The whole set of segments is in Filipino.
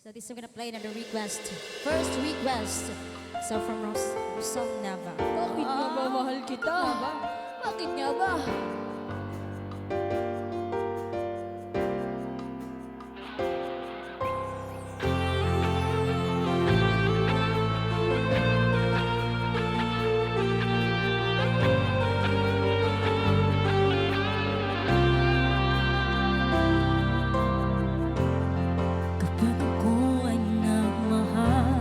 So this is gonna play another request. First request. So from Rosal Nava. Bakit nga ba mahal kita? Bakit nga ba? Kapag ako ay nagmahal,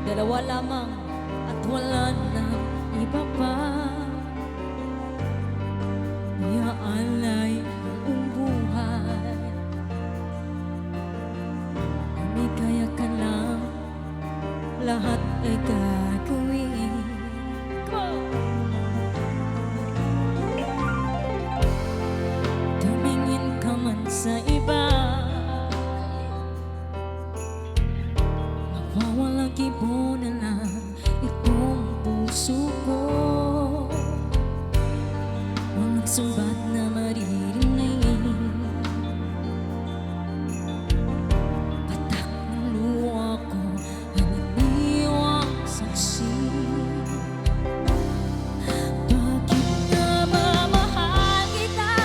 dalawa lamang at wala na iba pa. Iaalay ang buhay, umigaya ka lang, lahat ay gagawin ko. Tumingin ka man sa iba, nawawalang kibo na lang itong puso ko. Walang sumbat na maririnig, patak ng luha ko ang iniwang saksi. Bakit nga ba mahal kita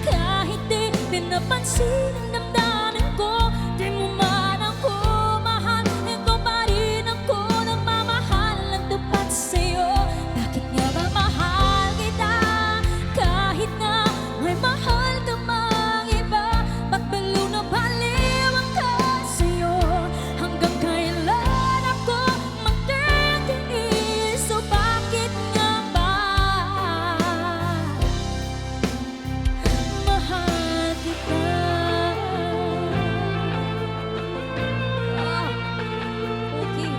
kahit di pinapansin ang damdamin ko? Di mo man ako mahal, ikaw pa rin ako nagmamahal ng tapat sa'yo. Bakit nga ba mahal kita kahit na may mahal ka mang iba? Ba't baliw na baliw ako sa'yo? Hanggang kailan ako magtitiis? So bakit nga ba mahal kita? Okay.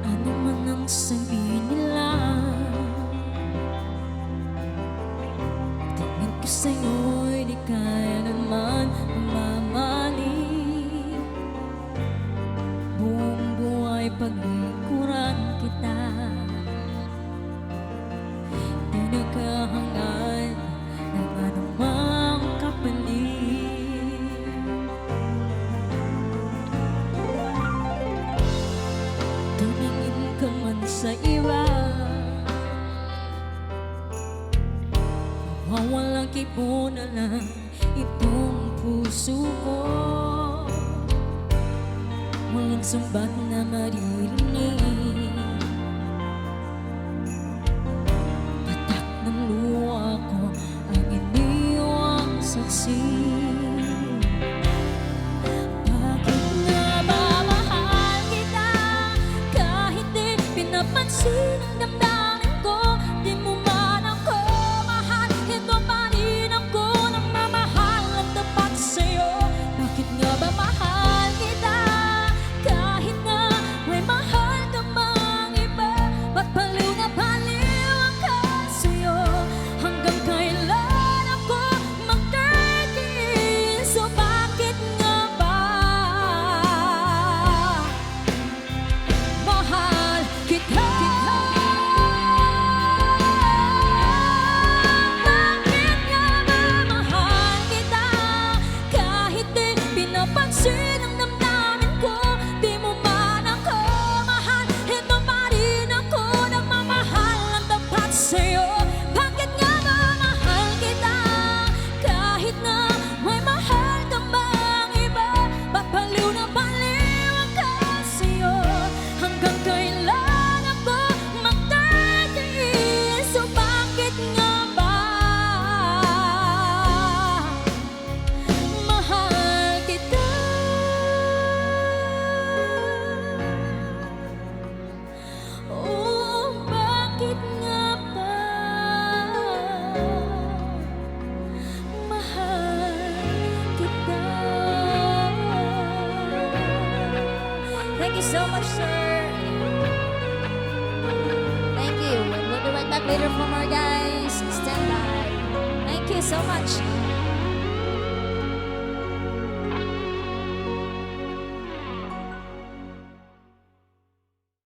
Ano man ang sabihin nila, tingin ko sa'yo'y di kaya naman mamamali. Buong buhay paglikuran kita, di naghahangad ng anumang kapalit. Tumingin ka man sa iba, mawawalang kibo na lang itong puso ko. Walang sumbat na maririnig, patak ng luha ko ang iniwang saksi. Bakit nga ba mahal kita kahit di pinapansin ang damdamin ko? Di mo man ako mahal, ikaw pa rin ako nagmamahal ng tapat sa'yo. Bakit nga ba mahal kita kahit na may mahal ka mang iba? Ba't baliw na baliw ako sa'yo? Hanggang kailan ako magtitiis? So bakit nga ba mahal kita? Bakit nga ba mahal kita kahit di pinapansin ang damdamin ko? Di mo man ako mahal, ito pa rin ako nagmamahal ng tapat sa'yo. Bakit nga ba mahal kita kahit na may mahal ka mang iba? Ba't baliw na baliw ako sa'yo? Hanggang kailan ako magtitiis? So bakit nga ba mahal kita? Oh, bakit nga ba mahal kita? Thank you so much, sir. Thank you. And we'll be right back later for more, guys. Stand by. Thank you so much.